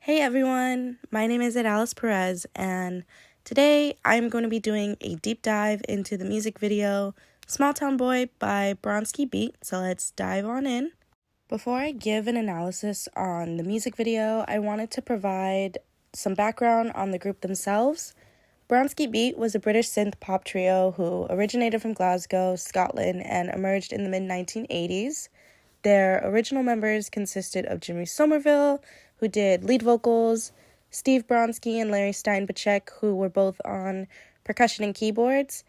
Hey everyone, my name is Alice Perez, and today I'm going to be doing a deep dive into the music video Smalltown Boy by Bronski Beat, so let's dive on in. Before I give an analysis on the music video, I wanted to provide some background on the group themselves. Bronski Beat was a British synth pop trio who originated from Glasgow, Scotland, and emerged in the mid-1980s. Their original members consisted of Jimmy Somerville, who did lead vocals, Steve Bronski and Larry Steinbachek, who were both on percussion and keyboards.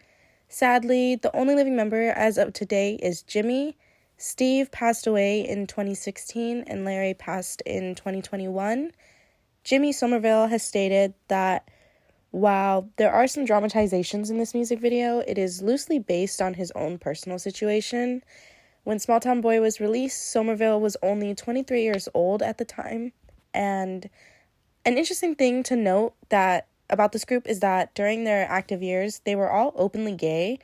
Sadly, the only living member as of today is Jimmy. Steve passed away in 2016 and Larry passed in 2021. Jimmy Somerville has stated that while there are some dramatizations in this music video, it is loosely based on his own personal situation. When Smalltown Boy was released, Somerville was only 23 years old at the time. And an interesting thing to note about this group is that during their active years, they were all openly gay.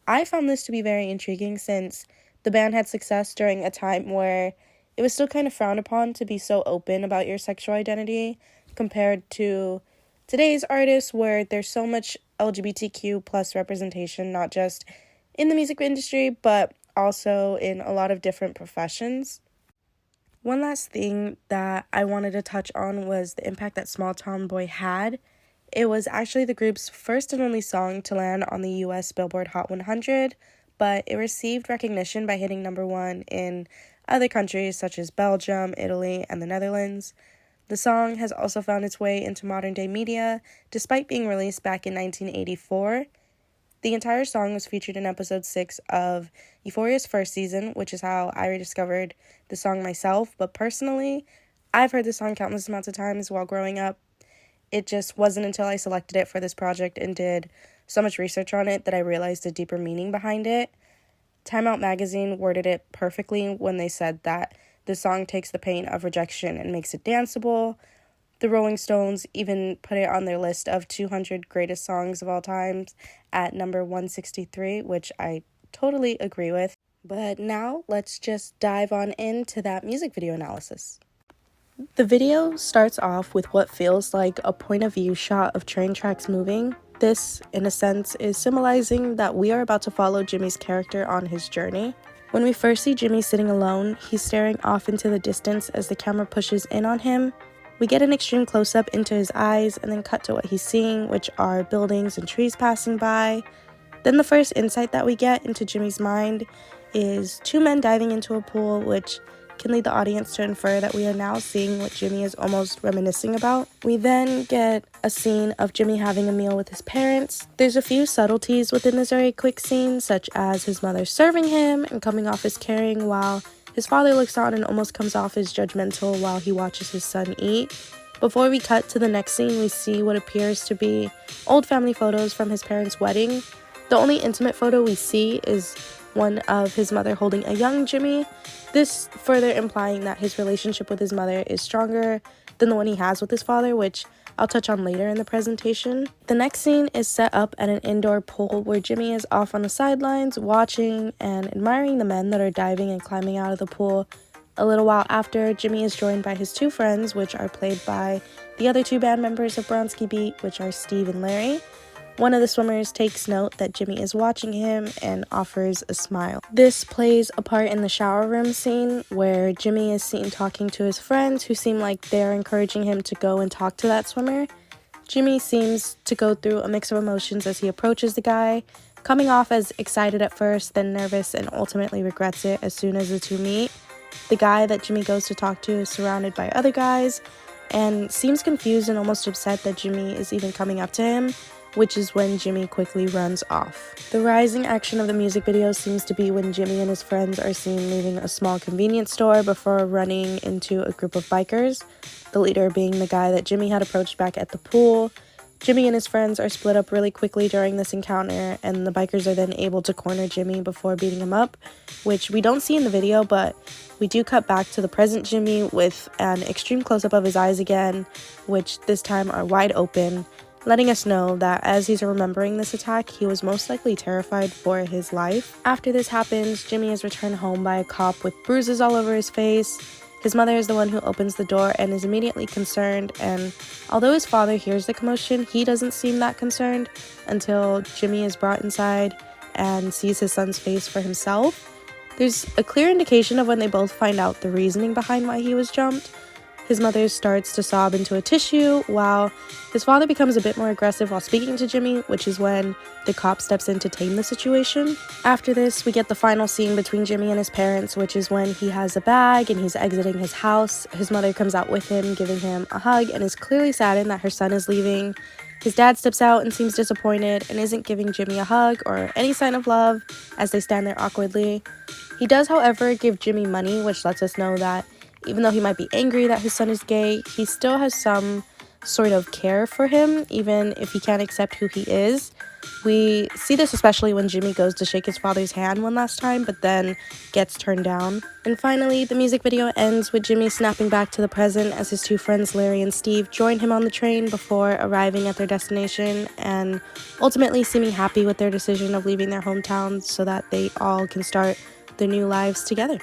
I found this to be very intriguing since the band had success during a time where it was still kind of frowned upon to be so open about your sexual identity compared to today's artists where there's so much LGBTQ plus representation, not just in the music industry, but also in a lot of different professions. One last thing that I wanted to touch on was the impact that Smalltown Boy had. It was actually the group's first and only song to land on the US Billboard Hot 100, but it received recognition by hitting number 1 in other countries such as Belgium, Italy, and the Netherlands. The song has also found its way into modern-day media, despite being released back in 1984. The entire song was featured in episode 6 of Euphoria's first season, which is how I rediscovered the song myself. But personally, I've heard the song countless amounts of times while growing up. It just wasn't until I selected it for this project and did so much research on it that I realized the deeper meaning behind it. Time Out magazine worded it perfectly when they said that the song takes the pain of rejection and makes it danceable. The Rolling Stones even put it on their list of 200 greatest songs of all time at number 163, which I totally agree with. But now let's just dive on into that music video analysis. The video starts off with what feels like a point of view shot of train tracks moving. This, in a sense, is symbolizing that we are about to follow Jimmy's character on his journey. When we first see Jimmy sitting alone, he's staring off into the distance as the camera pushes in on him. We get an extreme close-up into his eyes and then cut to what he's seeing, which are buildings and trees passing by. Then the first insight that we get into Jimmy's mind is 2 men diving into a pool, which can lead the audience to infer that we are now seeing what Jimmy is almost reminiscing about. We then get a scene of Jimmy having a meal with his parents. There's a few subtleties within this very quick scene, such as his mother serving him and coming off as caring while his father looks on and almost comes off as judgmental while he watches his son eat. Before we cut to the next scene, we see what appears to be old family photos from his parents' wedding. The only intimate photo we see is one of his mother holding a young Jimmy, this further implying that his relationship with his mother is stronger than the one he has with his father, which I'll touch on later in the presentation. The next scene is set up at an indoor pool where Jimmy is off on the sidelines watching and admiring the men that are diving and climbing out of the pool. A little while after, Jimmy is joined by his 2 friends, which are played by the other 2 band members of Bronski Beat, which are Steve and Larry. One of the swimmers takes note that Jimmy is watching him and offers a smile. This plays a part in the shower room scene where Jimmy is seen talking to his friends who seem like they're encouraging him to go and talk to that swimmer. Jimmy seems to go through a mix of emotions as he approaches the guy, coming off as excited at first, then nervous, and ultimately regrets it as soon as the 2 meet. The guy that Jimmy goes to talk to is surrounded by other guys and seems confused and almost upset that Jimmy is even coming up to him, which is when Jimmy quickly runs off. The rising action of the music video seems to be when Jimmy and his friends are seen leaving a small convenience store before running into a group of bikers, the leader being the guy that Jimmy had approached back at the pool. Jimmy and his friends are split up really quickly during this encounter, and the bikers are then able to corner Jimmy before beating him up, which we don't see in the video, but we do cut back to the present Jimmy with an extreme close-up of his eyes again, which this time are wide open, letting us know that as he's remembering this attack, he was most likely terrified for his life. After this happens, Jimmy is returned home by a cop with bruises all over his face. His mother is the one who opens the door and is immediately concerned, and although his father hears the commotion, he doesn't seem that concerned until Jimmy is brought inside and sees his son's face for himself. There's a clear indication of when they both find out the reasoning behind why he was jumped. His mother starts to sob into a tissue, while his father becomes a bit more aggressive while speaking to Jimmy, which is when the cop steps in to tame the situation. After this, we get the final scene between Jimmy and his parents, which is when he has a bag and he's exiting his house. His mother comes out with him, giving him a hug, and is clearly saddened that her son is leaving. His dad steps out and seems disappointed and isn't giving Jimmy a hug or any sign of love as they stand there awkwardly. He does, however, give Jimmy money, which lets us know that even though he might be angry that his son is gay, he still has some sort of care for him, even if he can't accept who he is. We see this especially when Jimmy goes to shake his father's hand one last time, but then gets turned down. And finally, the music video ends with Jimmy snapping back to the present as his two friends, Larry and Steve, join him on the train before arriving at their destination and ultimately seeming happy with their decision of leaving their hometown so that they all can start their new lives together.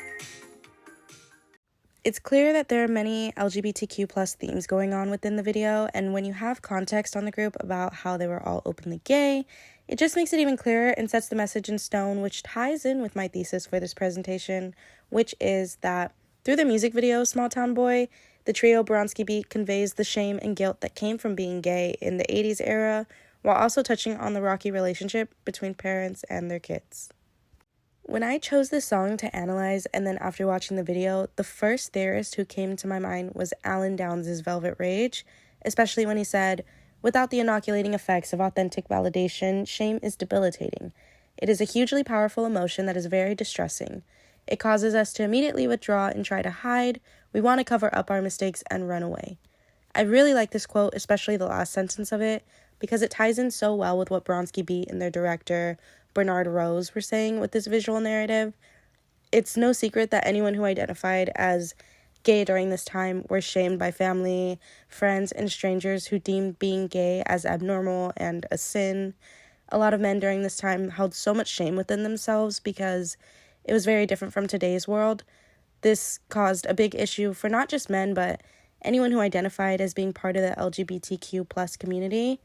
It's clear that there are many LGBTQ plus themes going on within the video, and when you have context on the group about how they were all openly gay, it just makes it even clearer and sets the message in stone, which ties in with my thesis for this presentation, which is that through the music video, Smalltown Boy, the trio Bronski Beat conveys the shame and guilt that came from being gay in the 80s era, while also touching on the rocky relationship between parents and their kids. When I chose this song to analyze, and then after watching the video, the first theorist who came to my mind was Alan Downs' Velvet Rage, especially when he said, "Without the inoculating effects of authentic validation, shame is debilitating. It is a hugely powerful emotion that is very distressing. It causes us to immediately withdraw and try to hide. We want to cover up our mistakes and run away." I really like this quote, especially the last sentence of it, because it ties in so well with what Bronski Beat and their director, Bernard Rose, were saying with this visual narrative. It's no secret that anyone who identified as gay during this time were shamed by family, friends, and strangers who deemed being gay as abnormal and a sin. A lot of men during this time held so much shame within themselves because it was very different from today's world. This caused a big issue for not just men, but anyone who identified as being part of the LGBTQ plus community.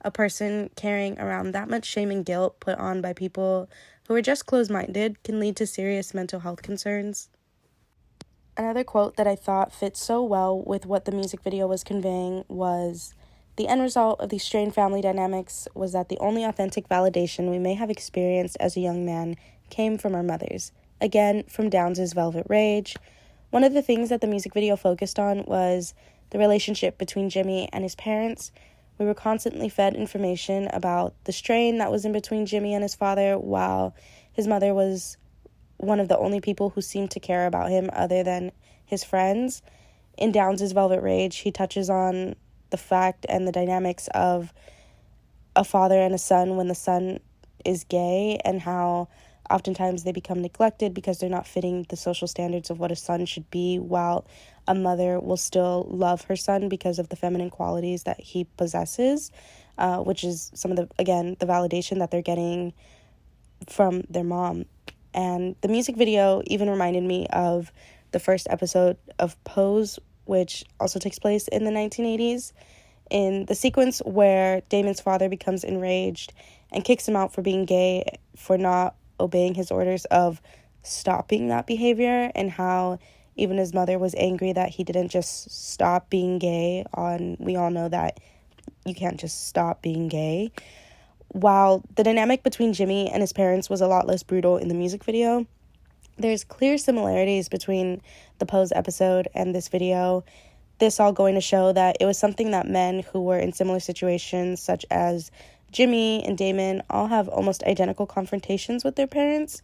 A person carrying around that much shame and guilt put on by people who are just closed-minded can lead to serious mental health concerns. Another quote that I thought fit so well with what the music video was conveying was, "The end result of these strained family dynamics was that the only authentic validation we may have experienced as a young man came from our mothers." Again, from Downs' Velvet Rage. One of the things that the music video focused on was the relationship between Jimmy and his parents. We were constantly fed information about the strain that was in between Jimmy and his father, while his mother was one of the only people who seemed to care about him other than his friends. In Downs' Velvet Rage, he touches on the fact and the dynamics of a father and a son when the son is gay, and how oftentimes they become neglected because they're not fitting the social standards of what a son should be, while a mother will still love her son because of the feminine qualities that he possesses, which is some of the validation that they're getting from their mom. And the music video even reminded me of the first episode of Pose, which also takes place in the 1980s. In the sequence where Damon's father becomes enraged and kicks him out for being gay, for not obeying his orders of stopping that behavior, and how even his mother was angry that he didn't just stop being gay. We all know that you can't just stop being gay. While the dynamic between Jimmy and his parents was a lot less brutal in the music video, there's clear similarities between the Pose episode and this video. This all going to show that it was something that men who were in similar situations, such as Jimmy and Damon, all have almost identical confrontations with their parents.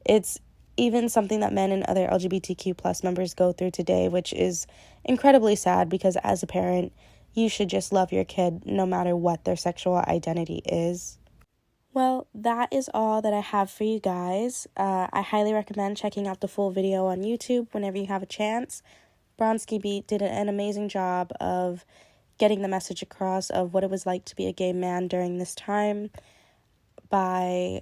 It's even something that men and other LGBTQ plus members go through today, which is incredibly sad because as a parent, you should just love your kid no matter what their sexual identity is. Well, that is all that I have for you guys. I highly recommend checking out the full video on YouTube whenever you have a chance. Bronski Beat did an amazing job of getting the message across of what it was like to be a gay man during this time by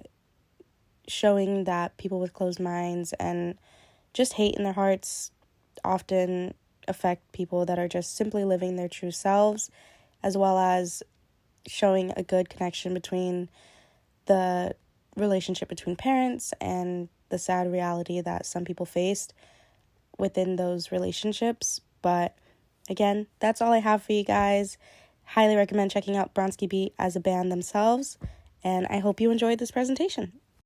showing that people with closed minds and just hate in their hearts often affect people that are just simply living their true selves, as well as showing a good connection between the relationship between parents and the sad reality that some people faced within those relationships. But again, that's all I have for you guys. Highly recommend checking out Bronski Beat as a band themselves, and I hope you enjoyed this presentation.